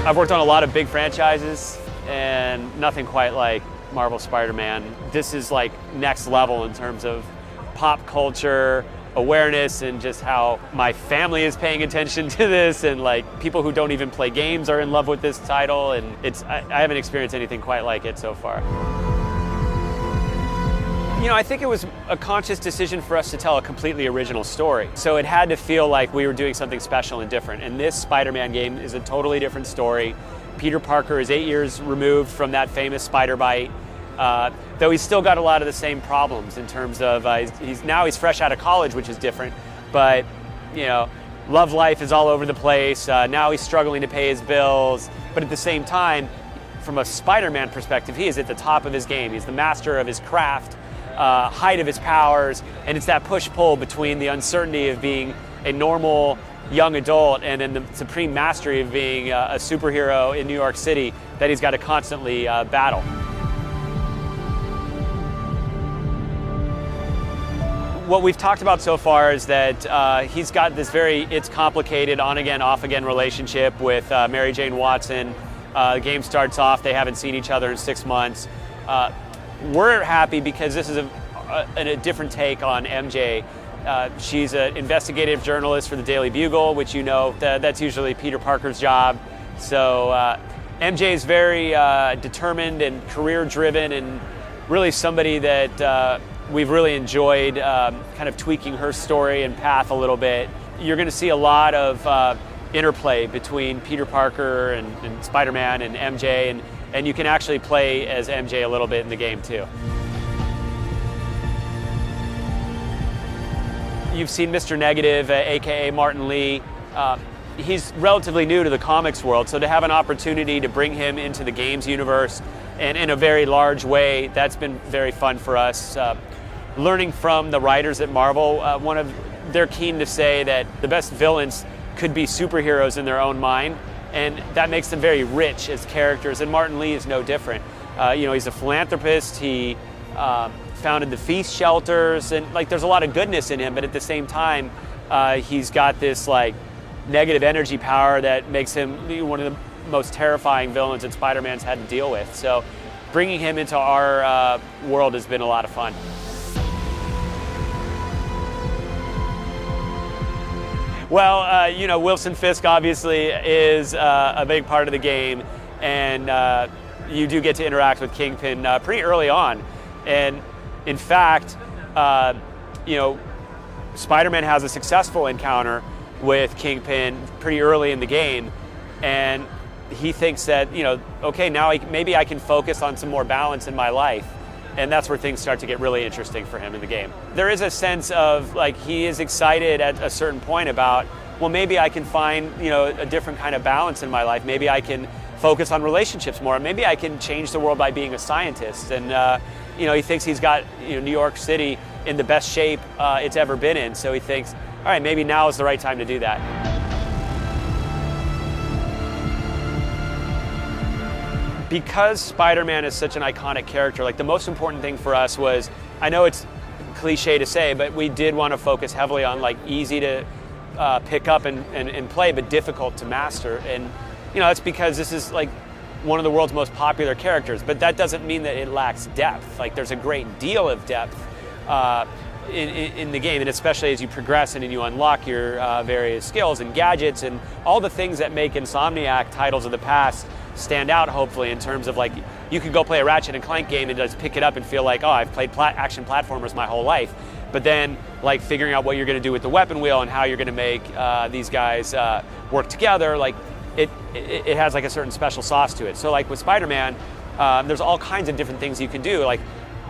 I've worked on a lot of big franchises and nothing quite like Marvel Spider-Man. This is like next level in terms of pop culture awareness and just how my family is paying attention to this, and like people who don't even play games are in love with this title, and I haven't experienced anything quite like it so far. You know, I think it was a conscious decision for us to tell a completely original story. So it had to feel like we were doing something special and different. And this Spider-Man game is a totally different story. Peter Parker is 8 years removed from that famous spider bite, though he's still got a lot of the same problems in terms of he's fresh out of college, which is different. But, you know, love life is all over the place. Now he's struggling to pay his bills. But at the same time, from a Spider-Man perspective, he is at the top of his game. He's the master of his craft. Height of his powers, and it's that push-pull between the uncertainty of being a normal young adult and then the supreme mastery of being a superhero in New York City that he's got to constantly battle. What we've talked about so far is that he's got this it's complicated on-again, off-again relationship with Mary Jane Watson. The game starts off, they haven't seen each other in 6 months. We're happy because this is a different take on MJ. She's an investigative journalist for the Daily Bugle, which you know, that's usually Peter Parker's job. So MJ is very determined and career-driven, and really somebody that we've really enjoyed kind of tweaking her story and path a little bit. You're going to see a lot of interplay between Peter Parker and Spider-Man and MJ, and you can actually play as MJ a little bit in the game too. You've seen Mr. Negative, aka Martin Lee. He's relatively new to the comics world, so to have an opportunity to bring him into the games universe and in a very large way, that's been very fun for us. Learning from the writers at Marvel, they're keen to say that the best villains could be superheroes in their own mind, and that makes them very rich as characters, and Martin Lee is no different. You know, he's a philanthropist, he founded the Fisk shelters, and like there's a lot of goodness in him, but at the same time, he's got this like negative energy power that makes him one of the most terrifying villains that Spider-Man's had to deal with. So bringing him into our world has been a lot of fun. Well, you know, Wilson Fisk obviously is a big part of the game, and you do get to interact with Kingpin pretty early on. And in fact, you know, Spider-Man has a successful encounter with Kingpin pretty early in the game, and he thinks that, you know, okay, now maybe I can focus on some more balance in my life. And that's where things start to get really interesting for him in the game. There is a sense of, like, he is excited at a certain point about, well, maybe I can find, you know, a different kind of balance in my life. Maybe I can focus on relationships more. Maybe I can change the world by being a scientist. And, you know, he thinks he's got, you know, New York City in the best shape it's ever been in. So he thinks, all right, maybe now is the right time to do that. Because Spider-Man is such an iconic character, like the most important thing for us was, I know it's cliche to say, but we did want to focus heavily on like easy to pick up and play, but difficult to master. And you know, that's because this is like one of the world's most popular characters, but that doesn't mean that it lacks depth. Like there's a great deal of depth in the game, and especially as you progress and you unlock your various skills and gadgets and all the things that make Insomniac titles of the past stand out, hopefully, in terms of like, you could go play a Ratchet and Clank game and just pick it up and feel like, oh, I've played action platformers my whole life. But then like figuring out what you're going to do with the weapon wheel and how you're going to make these guys work together, like it has like a certain special sauce to it. So like with Spider-Man, there's all kinds of different things you can do. Like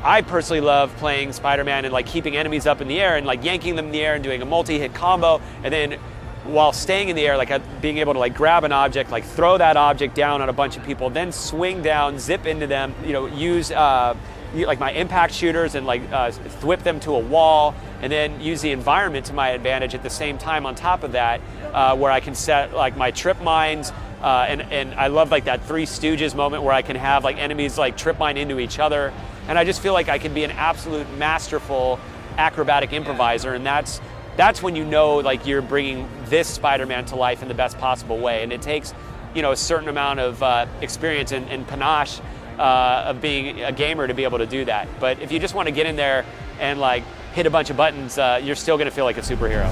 I personally love playing Spider-Man and like keeping enemies up in the air and like yanking them in the air and doing a multi-hit combo, and then while staying in the air, like being able to like grab an object, like throw that object down on a bunch of people, then swing down, zip into them, you know, use like my impact shooters and like whip them to a wall, and then use the environment to my advantage at the same time on top of that, where I can set like my trip mines, and I love like that Three Stooges moment where I can have like enemies like trip mine into each other, and I just feel like I can be an absolute masterful acrobatic improviser, and that's when you know like you're bringing this Spider-Man to life in the best possible way. And it takes you know, a certain amount of experience and panache of being a gamer to be able to do that. But if you just want to get in there and like hit a bunch of buttons, you're still going to feel like a superhero.